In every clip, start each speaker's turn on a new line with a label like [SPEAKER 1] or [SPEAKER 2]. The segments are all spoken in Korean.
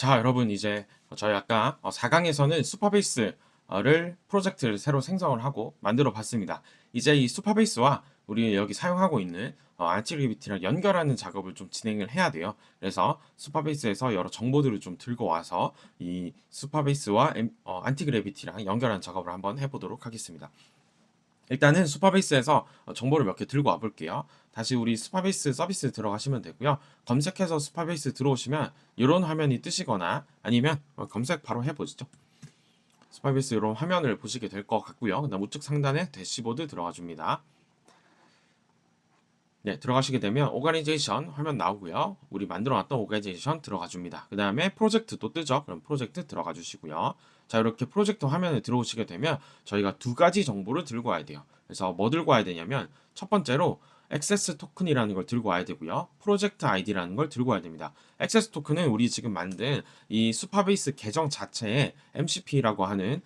[SPEAKER 1] 자, 여러분 이제 저희 아까 4강에서는 수퍼베이스를 프로젝트를 새로 생성을 하고 만들어 봤습니다. 이제 이 수퍼베이스와 우리 여기 사용하고 있는 안티그래비티랑 연결하는 작업을 좀 진행을 해야 돼요. 그래서 수퍼베이스에서 여러 정보들을 좀 들고 와서 이 수퍼베이스와 안티그래비티랑 연결하는 작업을 한번 해보도록 하겠습니다. 일단은 수퍼베이스에서 정보를 몇 개 들고 와 볼게요. 다시 우리 수퍼베이스 서비스 들어가시면 되고요. 검색해서 수퍼베이스 들어오시면 이런 화면이 뜨시거나 아니면 검색 바로 해보시죠. 수퍼베이스 이런 화면을 보시게 될 것 같고요. 그다음 우측 상단에 대시보드 들어가 줍니다. 네, 들어가시게 되면 오가니제이션 화면 나오고요. 우리 만들어놨던 오가니제이션 들어가 줍니다. 그 다음에 프로젝트 또 뜨죠. 그럼 프로젝트 들어가 주시고요. 자, 이렇게 프로젝트 화면에 들어오시게 되면 저희가 두 가지 정보를 들고 와야 돼요. 그래서 뭐 들고 와야 되냐면 첫 번째로 액세스 토큰이라는 걸 들고 와야 되고요. 프로젝트 아이디라는 걸 들고 와야 됩니다. 액세스 토큰은 우리 지금 만든 이 수퍼베이스 계정 자체에 MCP라고 하는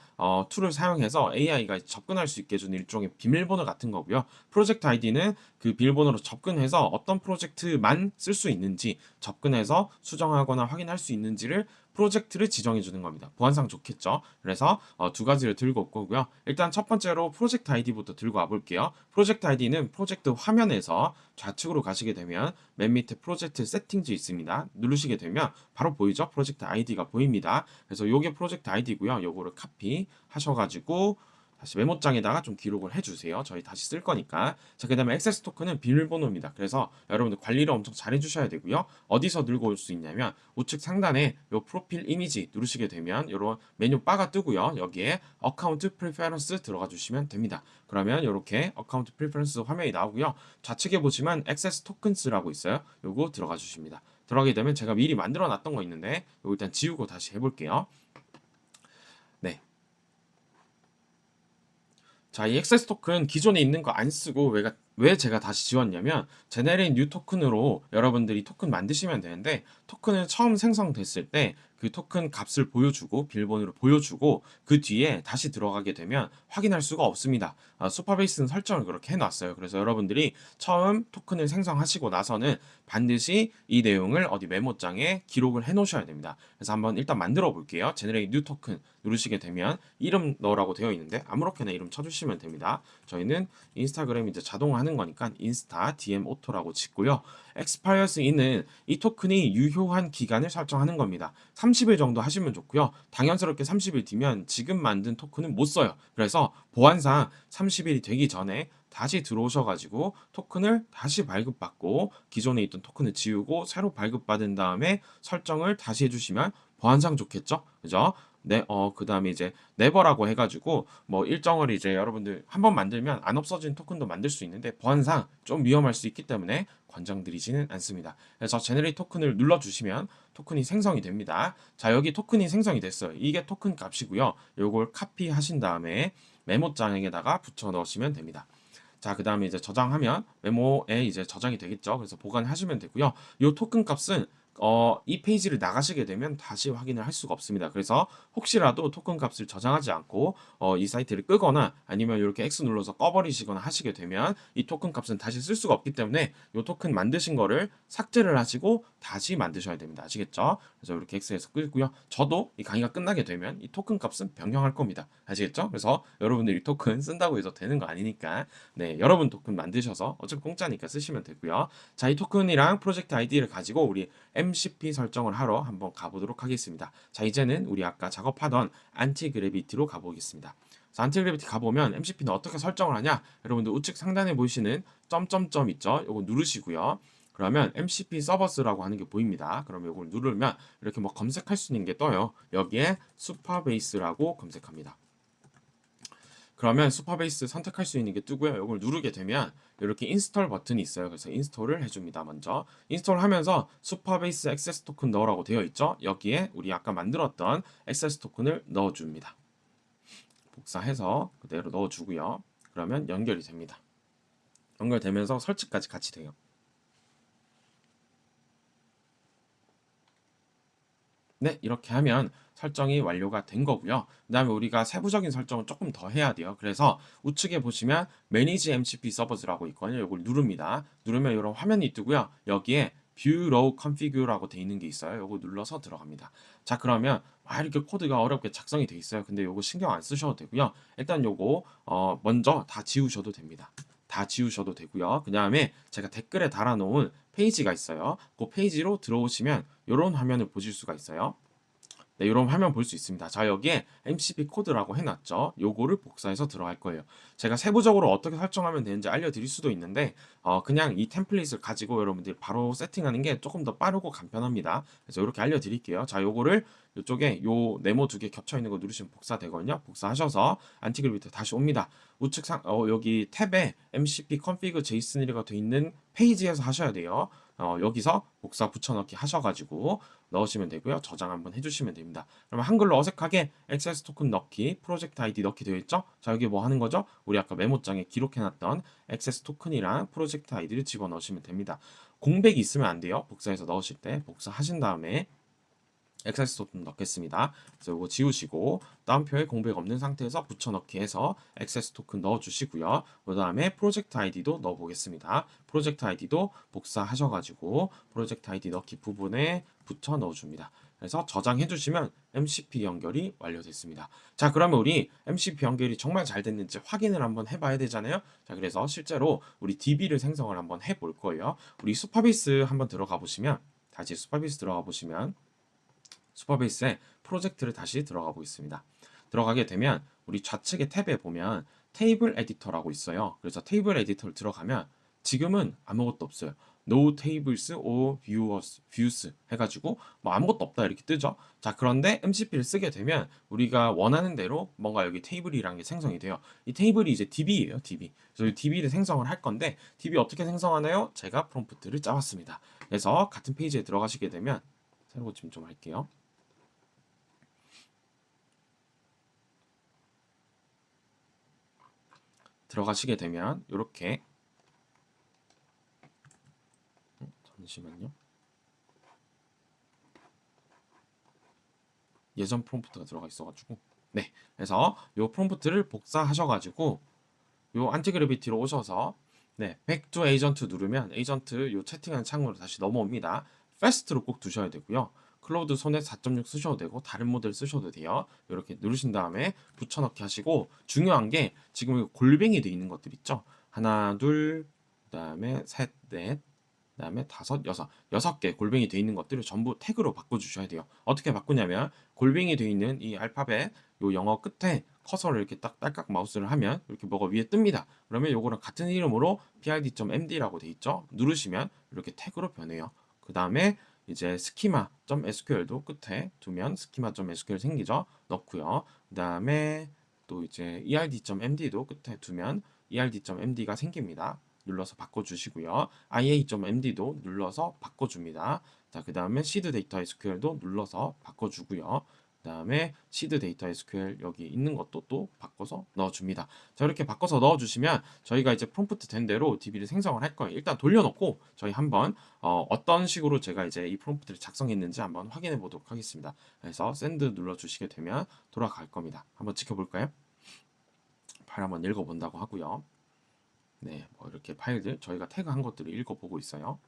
[SPEAKER 1] 툴을 사용해서 AI가 접근할 수 있게 해주는 일종의 비밀번호 같은 거고요. 프로젝트 아이디는 그 비밀번호로 접근해서 어떤 프로젝트만 쓸 수 있는지 접근해서 수정하거나 확인할 수 있는지를 프로젝트를 지정해 주는 겁니다. 보안상 좋겠죠? 그래서 두 가지를 들고 올 거고요. 일단 첫 번째로 프로젝트 아이디부터 들고 와 볼게요. 프로젝트 아이디는 프로젝트 화면에서 좌측으로 가시게 되면 맨 밑에 프로젝트 세팅즈 있습니다. 누르시게 되면 바로 보이죠? 프로젝트 아이디가 보입니다. 그래서 요게 프로젝트 아이디고요. 요거를 카피 하셔가지고 다시 메모장에다가 좀 기록을 해주세요. 저희 다시 쓸 거니까. 자, 그 다음에 액세스 토큰은 비밀번호입니다. 그래서 여러분들 관리를 엄청 잘 해주셔야 되고요. 어디서 들고 올 수 있냐면 우측 상단에 요 프로필 이미지 누르시게 되면 이런 메뉴 바가 뜨고요. 여기에 어카운트 프리퍼런스 들어가 주시면 됩니다. 그러면 이렇게 어카운트 프리퍼런스 화면이 나오고요. 좌측에 보시면 액세스 토큰스라고 있어요. 요거 들어가 주십니다. 들어가게 되면 제가 미리 만들어 놨던 거 있는데 요거 일단 지우고 다시 해볼게요. 네. 자, 이 액세스 토큰 기존에 있는 거 안 쓰고 왜 제가 다시 지웠냐면 제네레이트 뉴 토큰으로 여러분들이 토큰 만드시면 되는데 토큰을 처음 생성됐을 때 그 토큰 값을 보여주고 비밀번호를 보여주고 그 뒤에 다시 들어가게 되면 확인할 수가 없습니다. 수퍼베이스는 설정을 그렇게 해놨어요. 그래서 여러분들이 처음 토큰을 생성하시고 나서는 반드시 이 내용을 어디 메모장에 기록을 해 놓으셔야 됩니다. 그래서 한번 일단 만들어 볼게요. 제네레이트 뉴 토큰 누르시게 되면 이름 넣으라고 되어 있는데 아무렇게나 이름 쳐주시면 됩니다. 저희는 인스타그램 이제 자동 하는 거니까 인스타 DM 오토라고 짓고요. expires in은 이 토큰이 유효한 기간을 설정하는 겁니다. 30일 정도 하시면 좋고요. 당연스럽게 30일 뒤면 지금 만든 토큰은 못 써요. 그래서 보안상 30일이 되기 전에 다시 들어오셔가지고 토큰을 다시 발급받고 기존에 있던 토큰을 지우고 새로 발급받은 다음에 설정을 다시 해주시면 보안상 좋겠죠? 그죠? 네, 그 다음에 이제 네버라고 해가지고 뭐 일정을 이제 여러분들 한번 만들면 안 없어진 토큰도 만들 수 있는데 보안상 좀 위험할 수 있기 때문에 권장드리지는 않습니다. 그래서 제너레이트 토큰을 눌러주시면 토큰이 생성이 됩니다. 자, 여기 토큰이 생성이 됐어요. 이게 토큰 값이고요. 요걸 카피하신 다음에 메모장에다가 붙여 넣으시면 됩니다. 자, 그 다음에 이제 저장하면 메모에 이제 저장이 되겠죠. 그래서 보관하시면 되고요. 요 토큰 값은 이 페이지를 나가시게 되면 다시 확인을 할 수가 없습니다. 그래서 혹시라도 토큰 값을 저장하지 않고 이 사이트를 끄거나 아니면 이렇게 X 눌러서 꺼버리시거나 하시게 되면 이 토큰 값은 다시 쓸 수가 없기 때문에 이 토큰 만드신 거를 삭제를 하시고 다시 만드셔야 됩니다. 아시겠죠? 그래서 이렇게 X에서 끄고요. 저도 이 강의가 끝나게 되면 이 토큰 값은 변경할 겁니다. 아시겠죠? 그래서 여러분들이 토큰 쓴다고 해서 되는 거 아니니까 네, 여러분 토큰 만드셔서 어차피 공짜니까 쓰시면 되고요. 자, 이 토큰이랑 프로젝트 아이디를 가지고 우리 MCP 설정을 하러 한번 가보도록 하겠습니다. 자, 이제는 우리 아까 작업하던 안티그래비티로 가보겠습니다. 자, 안티그래비티 가보면 MCP는 어떻게 설정을 하냐? 여러분들 우측 상단에 보이시는 점점점 있죠? 요거 누르시고요. 그러면 MCP 서버스라고 하는 게 보입니다. 그럼 이걸 누르면 이렇게 뭐 검색할 수 있는 게 떠요. 여기에 수퍼베이스라고 검색합니다. 그러면 수퍼베이스 선택할 수 있는 게 뜨고요. 이걸 누르게 되면 이렇게 인스톨 버튼이 있어요. 그래서 인스톨을 해줍니다. 먼저 인스톨 하면서 수퍼베이스 액세스 토큰 넣으라고 되어 있죠. 여기에 우리 아까 만들었던 액세스 토큰을 넣어줍니다. 복사해서 그대로 넣어주고요. 그러면 연결이 됩니다. 연결되면서 설치까지 같이 돼요. 네, 이렇게 하면 설정이 완료가 된 거고요. 그 다음에 우리가 세부적인 설정을 조금 더 해야 돼요. 그래서 우측에 보시면 Manage MCP Servers라고 있거든요. 이걸 누릅니다. 누르면 이런 화면이 뜨고요. 여기에 view row configure라고 돼 있는 게 있어요. 요거 눌러서 들어갑니다. 자, 그러면 이렇게 코드가 어렵게 작성이 돼 있어요. 근데 요거 신경 안 쓰셔도 되고요. 일단 요거 먼저 다 지우셔도 됩니다. 다 지우셔도 되고요. 그 다음에 제가 댓글에 달아놓은 페이지가 있어요. 그 페이지로 들어오시면 이런 화면을 보실 수가 있어요. 네, 이런 화면 볼 수 있습니다. 자, 여기에 MCP 코드라고 해놨죠. 요거를 복사해서 들어갈 거예요. 제가 세부적으로 어떻게 설정하면 되는지 알려드릴 수도 있는데 그냥 이 템플릿을 가지고 여러분들이 바로 세팅하는 게 조금 더 빠르고 간편합니다. 그래서 이렇게 알려드릴게요. 자, 요거를 이쪽에 요 네모 두 개 겹쳐 있는 거 누르시면 복사되거든요. 복사하셔서 안티그룹 다시 옵니다. 우측 여기 탭에 MCP config JSON이라고 돼 있는 페이지에서 하셔야 돼요. 여기서 복사 붙여넣기 하셔가지고 넣으시면 되고요. 저장 한번 해주시면 됩니다. 그러면 한글로 어색하게 액세스 토큰 넣기, 프로젝트 아이디 넣기 되어 있죠? 자, 여기 뭐 하는 거죠? 우리 아까 메모장에 기록해놨던 액세스 토큰이랑 프로젝트 아이디를 집어넣으시면 됩니다. 공백이 있으면 안 돼요. 복사해서 넣으실 때 복사하신 다음에 액세스 토큰 넣겠습니다. 그래서 이거 지우시고 다운표에 공백 없는 상태에서 붙여넣기 해서 액세스 토큰 넣어주시고요. 그 다음에 프로젝트 아이디도 넣어보겠습니다. 프로젝트 아이디도 복사하셔가지고 프로젝트 아이디 넣기 부분에 붙여 넣어줍니다. 그래서 저장해주시면 MCP 연결이 완료됐습니다. 자, 그러면 우리 MCP 연결이 정말 잘 됐는지 확인을 한번 해봐야 되잖아요. 자, 그래서 실제로 우리 DB를 생성을 한번 해볼 거예요. 우리 수파베이스 한번 들어가 보시면 다시 수파베이스 들어가 보시면 슈퍼베이스에 프로젝트를 다시 들어가 보겠습니다. 들어가게 되면 우리 좌측의 탭에 보면 테이블 에디터라고 있어요. 그래서 테이블 에디터를 들어가면 지금은 아무것도 없어요. No tables or views 해가지고 뭐 아무것도 없다 이렇게 뜨죠. 자, 그런데 MCP를 쓰게 되면 우리가 원하는 대로 뭔가 여기 테이블이라는 게 생성이 돼요. 이 테이블이 이제 DB예요, DB. 그래서 이 DB를 생성을 할 건데 DB 어떻게 생성하나요? 제가 프롬프트를 짜왔습니다. 그래서 같은 페이지에 들어가시게 되면 새로 고침 좀 할게요. 들어가시게 되면 이렇게 잠시만요. 예전 프롬프트가 들어가 있어가지고 네, 그래서 요 프롬프트를 복사하셔가지고 요 안티그래비티로 오셔서 네, back to agent 누르면 에이전트 요 채팅하는 창으로 다시 넘어옵니다. fast로 꼭 두셔야 되고요. 클로우드 소넷 4.6 쓰셔도 되고 다른 모델 쓰셔도 돼요. 이렇게 누르신 다음에 붙여넣기 하시고 중요한 게 지금 골뱅이 돼 있는 것들 있죠. 하나, 둘, 그다음에 셋, 넷, 그다음에 다섯, 여섯 개 골뱅이 돼 있는 것들을 전부 태그로 바꿔주셔야 돼요. 어떻게 바꾸냐면 골뱅이 돼 있는 이 알파벳 요 영어 끝에 커서를 이렇게 딱 딸깍 마우스를 하면 이렇게 뭐가 위에 뜹니다. 그러면 요거랑 같은 이름으로 pid.md라고 돼 있죠. 누르시면 이렇게 태그로 변해요. 그 다음에 이제 schema.sql도 끝에 두면 schema.sql 생기죠. 넣고요. 그 다음에 또 이제 erd.md도 끝에 두면 erd.md가 생깁니다. 눌러서 바꿔주시고요. ia.md도 눌러서 바꿔줍니다. 자, 그 다음에 seed data SQL도 눌러서 바꿔주고요. 그 다음에 seed data SQL 여기 있는 것도 또 바꿔서 넣어줍니다. 자, 이렇게 바꿔서 넣어주시면 저희가 이제 프롬프트 된 대로 DB를 생성을 할 거예요. 일단 돌려놓고 저희 한번 어떤 식으로 제가 이제 이 프롬프트를 작성했는지 한번 확인해 보도록 하겠습니다. 그래서 send 눌러주시게 되면 돌아갈 겁니다. 한번 지켜볼까요? 파일 한번 읽어본다고 하고요. 네, 뭐 이렇게 파일들 저희가 태그한 것들을 읽어보고 있어요.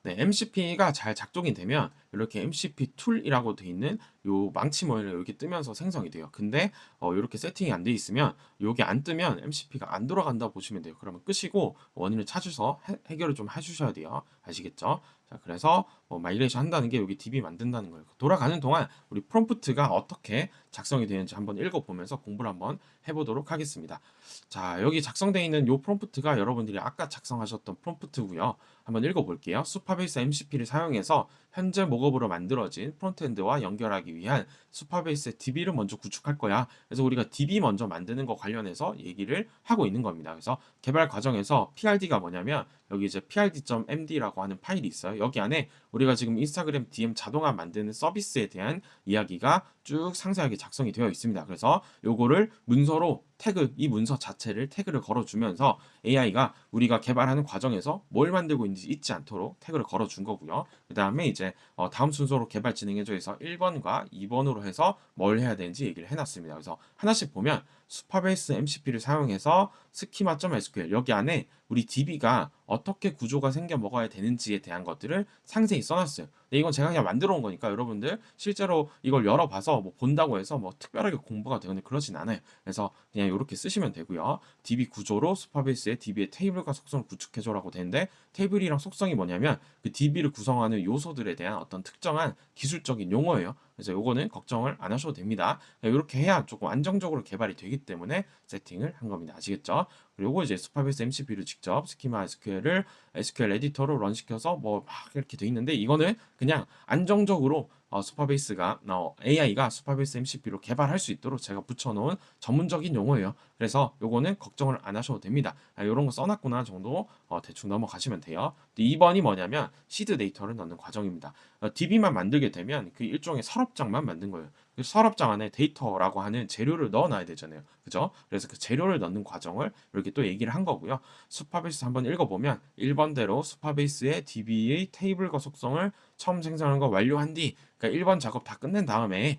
[SPEAKER 1] 네, MCP가 잘 작동이 되면 이렇게 MCP 툴이라고 되어 있는 요 망치 모양이 이렇게 뜨면서 생성이 돼요. 근데 이렇게 세팅이 안 돼 있으면 여기 안 뜨면 MCP가 안 돌아간다 보시면 돼요. 그러면 끄시고 원인을 찾으셔서 해결을 좀 해주셔야 돼요. 아시겠죠? 자, 그래서 마이그레이션 한다는 게 여기 DB 만든다는 거예요. 돌아가는 동안 우리 프롬프트가 어떻게 작성이 되는지 한번 읽어보면서 공부를 한번 해보도록 하겠습니다. 자, 여기 작성되어 있는 요 프롬프트가 여러분들이 아까 작성하셨던 프롬프트고요. 한번 읽어볼게요. 수파베이스 MCP를 사용해서 현재 목업으로 만들어진 프론트엔드와 연결하기 위한 수파베이스의 DB를 먼저 구축할 거야. 그래서 우리가 DB 먼저 만드는 거 관련해서 얘기를 하고 있는 겁니다. 그래서 개발 과정에서 PRD가 뭐냐면 여기 이제 prd.md라고 하는 파일이 있어요. 여기 안에 우리가 지금 인스타그램 DM 자동화 만드는 서비스에 대한 이야기가 쭉 상세하게 작성이 되어 있습니다. 그래서 요거를 문서로 태그, 이 문서 자체를 태그를 걸어주면서 AI가 우리가 개발하는 과정에서 뭘 만들고 있는지 잊지 않도록 태그를 걸어준 거고요. 그 다음에 이제 다음 순서로 개발 진행해줘서 1번과 2번으로 해서 뭘 해야 되는지 얘기를 해놨습니다. 그래서 하나씩 보면 수파베이스 MCP를 사용해서 schema.sql 여기 안에 우리 DB가 어떻게 구조가 생겨 먹어야 되는지에 대한 것들을 상세히 써놨어요. 근데 이건 제가 그냥 만들어 온 거니까 여러분들 실제로 이걸 열어봐서 뭐 본다고 해서 뭐 특별하게 공부가 되거나 그러진 않아요. 그래서 그냥 이렇게 쓰시면 되고요. DB 구조로 수파베이스에 DB의 테이블과 속성을 구축해줘라고 되는데 테이블이랑 속성이 뭐냐면 그 DB를 구성하는 요소들에 대한 어떤 특정한 기술적인 용어예요. 그래서 요거는 걱정을 안 하셔도 됩니다. 이렇게 해야 조금 안정적으로 개발이 되기 때문에 세팅을 한 겁니다. 아시겠죠? 그리고 이제 수파베이스 MCP를 직접 스키마 SQL을 SQL 에디터로 런시켜서 뭐 막 이렇게 돼 있는데 이거는 그냥 안정적으로 수파베이스가 AI가 수파베이스 MCP로 개발할 수 있도록 제가 붙여놓은 전문적인 용어예요. 그래서 요거는 걱정을 안 하셔도 됩니다. 이런 거 써놨구나 정도 대충 넘어가시면 돼요. 2번이 뭐냐면 시드 데이터를 넣는 과정입니다. DB만 만들게 되면 그 일종의 서랍장만 만든 거예요. 그 서랍장 안에 데이터라고 하는 재료를 넣어놔야 되잖아요. 그죠? 그래서 그 재료를 넣는 과정을 이렇게 또 얘기를 한 거고요. 수파베이스 한번 읽어보면 1번대로 수파베이스의 DB의 테이블과 속성을 처음 생성하는 거 완료한 뒤 그러니까 1번 작업 다 끝낸 다음에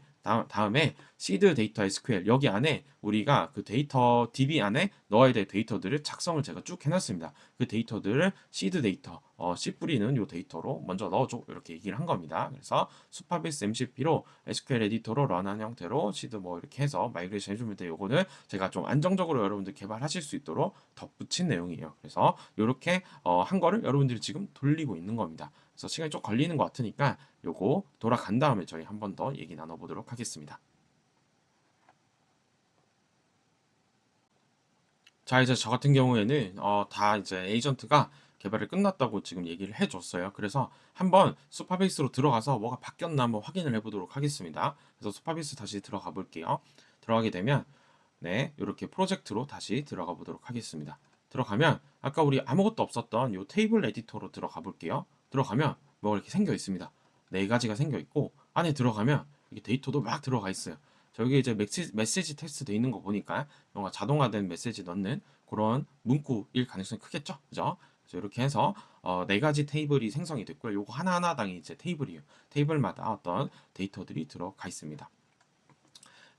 [SPEAKER 1] 시드 데이터 SQL 여기 안에 우리가 그 데이터 DB 안에 넣어야 될 데이터들을 작성을 제가 쭉 해놨습니다. 그 데이터들을 시드 데이터 C 뿌리는 요 데이터로 먼저 넣어줘 이렇게 얘기를 한 겁니다. 그래서 수파베이스 MCP로 SQL 에디터로 런한 형태로 시드 뭐 이렇게 해서 마이그레이션 해주면 돼요. 요거는 제가 좀 안정적으로 여러분들 개발하실 수 있도록 덧붙인 내용이에요. 그래서 이렇게 한 거를 여러분들이 지금 돌리고 있는 겁니다. 그래서 시간이 좀 걸리는 것 같으니까 요거 돌아간 다음에 저희 한 번 더 얘기 나눠보도록 하겠습니다. 자, 이제 저 같은 경우에는 다 이제 에이전트가 개발이 끝났다고 지금 얘기를 해줬어요. 그래서 한번 수파베이스로 들어가서 뭐가 바뀌었나 한번 확인을 해보도록 하겠습니다. 그래서 수파베이스 다시 들어가 볼게요. 들어가게 되면 네, 이렇게 프로젝트로 다시 들어가 보도록 하겠습니다. 들어가면 아까 우리 아무것도 없었던 이 테이블 에디터로 들어가 볼게요. 들어가면 뭐가 이렇게 생겨 있습니다. 네 가지가 생겨 있고 안에 들어가면 이게 데이터도 막 들어가 있어요. 저기 이제 메시지 텍스트 돼 있는 거 보니까 뭔가 자동화된 메시지 넣는 그런 문구일 가능성이 크겠죠, 그죠? 그래서 이렇게 해서 네 가지 테이블이 생성이 됐고요. 요거 하나하나당이 이제 테이블이에요. 테이블마다 어떤 데이터들이 들어가 있습니다.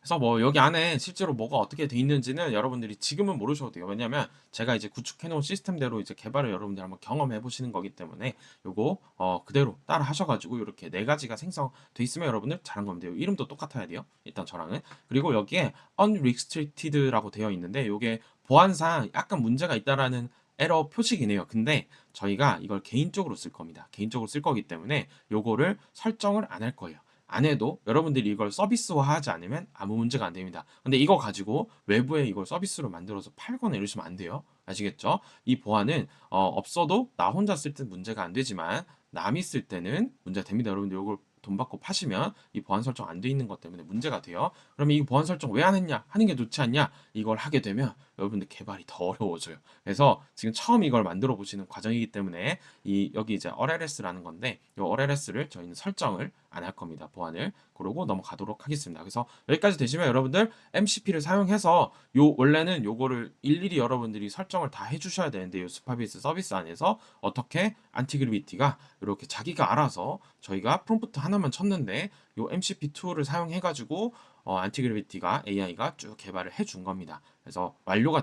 [SPEAKER 1] 그래서 뭐 여기 안에 실제로 뭐가 어떻게 돼 있는지는 여러분들이 지금은 모르셔도 돼요. 왜냐면 제가 이제 구축해 놓은 시스템대로 이제 개발을 여러분들 한번 경험해 보시는 거기 때문에 요거 그대로 따라 하셔가지고 이렇게 네 가지가 생성돼 있으면 여러분들 잘한 거면 돼요. 이름도 똑같아야 돼요. 일단 저랑은. 그리고 여기에 unrestricted라고 되어 있는데 요게 보안상 약간 문제가 있다라는 에러 표식이네요. 근데 저희가 이걸 개인적으로 쓸 겁니다. 개인적으로 쓸 거기 때문에 요거를 설정을 안 할 거예요. 안 해도 여러분들이 이걸 서비스화하지 않으면 아무 문제가 안 됩니다. 근데 이거 가지고 외부에 이걸 서비스로 만들어서 팔거나 이러시면 안 돼요. 아시겠죠? 이 보안은 없어도 나 혼자 쓸 때 문제가 안 되지만 남이 쓸 때는 문제가 됩니다. 여러분들 이걸 돈 받고 파시면 이 보안 설정 안 돼 있는 것 때문에 문제가 돼요. 그러면 이 보안 설정 왜 안 했냐? 하는 게 좋지 않냐? 이걸 하게 되면 여러분들 개발이 더 어려워져요. 그래서 지금 처음 이걸 만들어 보시는 과정이기 때문에 이 여기 이제 RLS라는 건데 이 RLS를 저희는 설정을 안 할 겁니다. 보안을. 그러고 넘어가도록 하겠습니다. 그래서 여기까지 되시면 여러분들 MCP를 사용해서 요 원래는 요거를 일일이 여러분들이 설정을 다 해주셔야 되는데 요 스파비스 서비스 안에서 어떻게 안티그래비티가 이렇게 자기가 알아서 저희가 프롬프트 하나만 쳤는데 요 MCP 툴을 사용해가지고 안티그래비티가 AI가 쭉 개발을 해준 겁니다. 그래서 완료가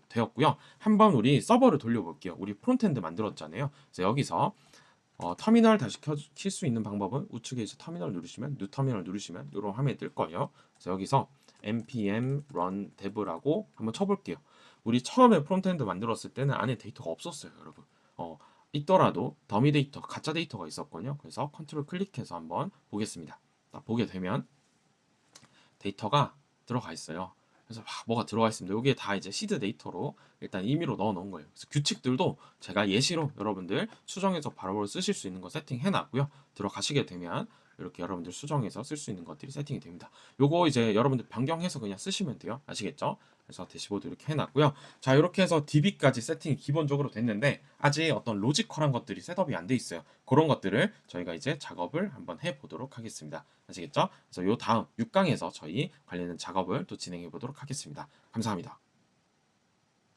[SPEAKER 1] 되었고요. 한번 우리 서버를 돌려볼게요. 우리 프론트엔드 만들었잖아요. 그래서 여기서 터미널 다시 킬 수 있는 방법은 우측에 이제 터미널 누르시면 뉴 터미널 누르시면 이런 화면이 뜰 거예요. 그래서 여기서 npm run dev라고 한번 쳐볼게요. 우리 처음에 프론트엔드 만들었을 때는 안에 데이터가 없었어요, 여러분. 있더라도 더미 데이터, 가짜 데이터가 있었거든요. 그래서 컨트롤 클릭해서 한번 보겠습니다. 딱 보게 되면 데이터가 들어가 있어요. 그래서 뭐가 들어가 있습니다. 여기에 다 이제 시드 데이터로 일단 임의로 넣어 놓은 거예요. 그래서 규칙들도 제가 예시로 여러분들 수정해서 바로바로 쓰실 수 있는 거 세팅해 놨고요. 들어가시게 되면 이렇게 여러분들 수정해서 쓸 수 있는 것들이 세팅이 됩니다. 요거 이제 여러분들 변경해서 그냥 쓰시면 돼요. 아시겠죠? 그래서 대시보드 이렇게 해놨고요. 자, 이렇게 해서 DB까지 세팅이 기본적으로 됐는데 아직 어떤 로지컬한 것들이 셋업이 안 돼 있어요. 그런 것들을 저희가 이제 작업을 한번 해보도록 하겠습니다. 아시겠죠? 그래서 요 다음 6강에서 저희 관련된 작업을 또 진행해 보도록 하겠습니다. 감사합니다.